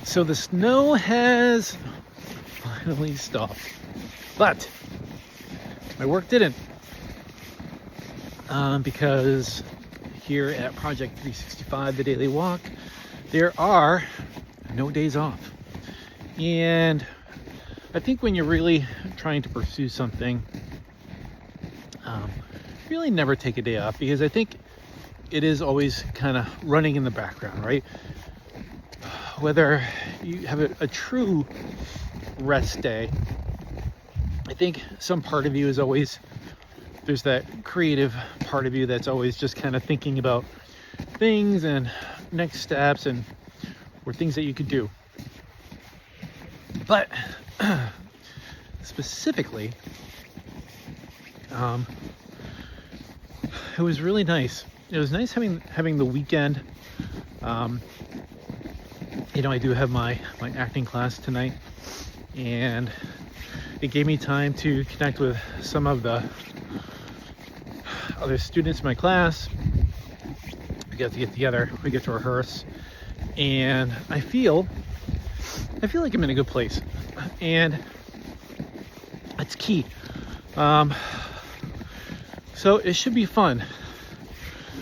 So the snow has finally stopped, but my work didn't, because here at Project 365, the Daily Walk, there are no days off. And I think when you're really trying to pursue something, really never take a day off, because I think it is always kind of running in the background, right? Whether you have a true rest day, I think some part of you is always, there's that creative part of you that's always just kind of thinking about things and next steps and or things that you could do. But specifically, it was really nice. It was nice having the weekend. I do have my acting class tonight, and it gave me time to connect with some of the other students in my class. We got to get together, we get to rehearse, and I feel like I'm in a good place, and that's key. So it should be fun.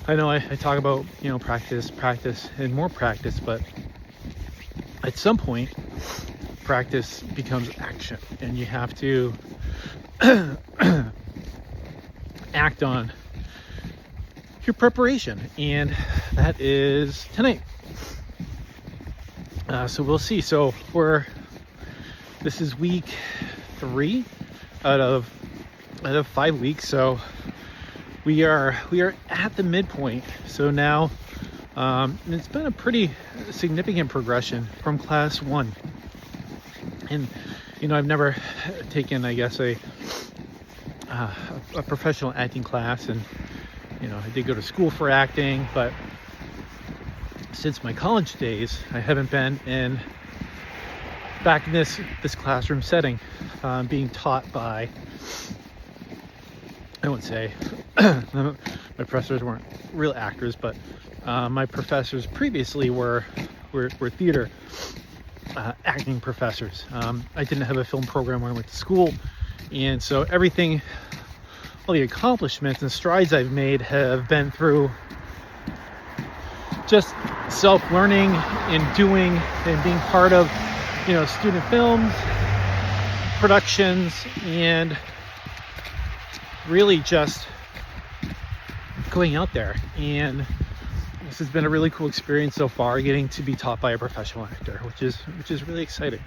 I know I talk about, practice, and more practice, but at some point, practice becomes action, and you have to act on your preparation, and that is tonight. So we'll see. So this is week 3 out of 5 weeks. So we are at the midpoint. So now it's been a pretty significant progression from class 1. And I've never taken, I guess, a professional acting class, and I did go to school for acting, but since my college days, I haven't been back in this classroom setting, being taught by, I won't say my professors weren't real actors, but my professors previously were theater acting professors. I didn't have a film program when I went to school, and so everything, all the accomplishments and strides I've made have been through just self-learning and doing and being part of, student films, productions, and really just going out there. And this has been a really cool experience so far, getting to be taught by a professional actor, which is really exciting.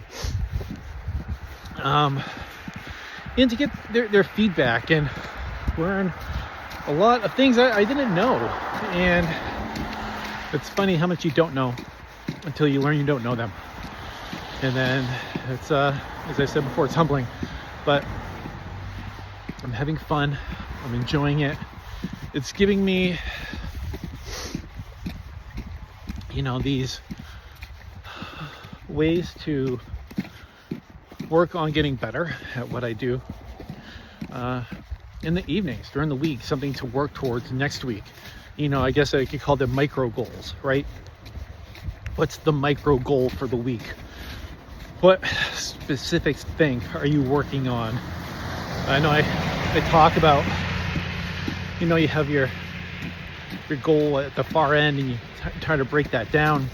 And to get their feedback and learn a lot of things I didn't know. And it's funny how much you don't know until you learn you don't know them. And then it's, as I said before, it's humbling. But I'm having fun. I'm enjoying it. It's giving me, these ways to work on getting better at what I do in the evenings, during the week, something to work towards next week. I guess I could call them micro goals, right? What's the micro goal for the week? What specific thing are you working on? I know I talk about, you have your goal at the far end, and you try to break that down,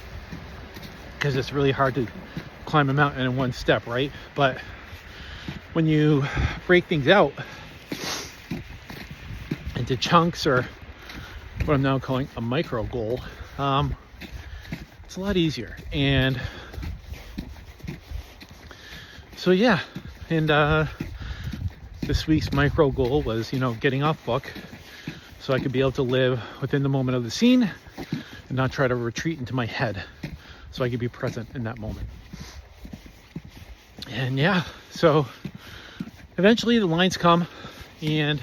because it's really hard to climb a mountain in one step, right? But when you break things out into chunks, or what I'm now calling a micro goal, it's a lot easier. And so yeah, and this week's micro goal was, getting off book, so I could be able to live within the moment of the scene and not try to retreat into my head, so I could be present in that moment. And yeah, so eventually the lines come, and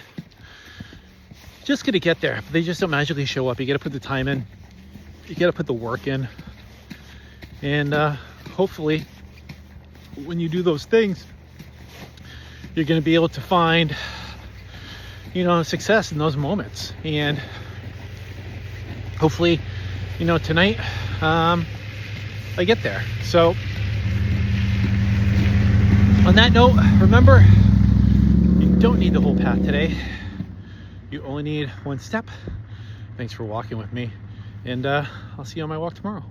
just gonna get there. They just don't magically show up. You gotta put the time in, you gotta put the work in, and hopefully when you do those things, you're gonna be able to find, success in those moments. And hopefully, tonight I get there. So On that note, remember, you don't need the whole path today. You only need one step. Thanks for walking with me, and I'll see you on my walk tomorrow.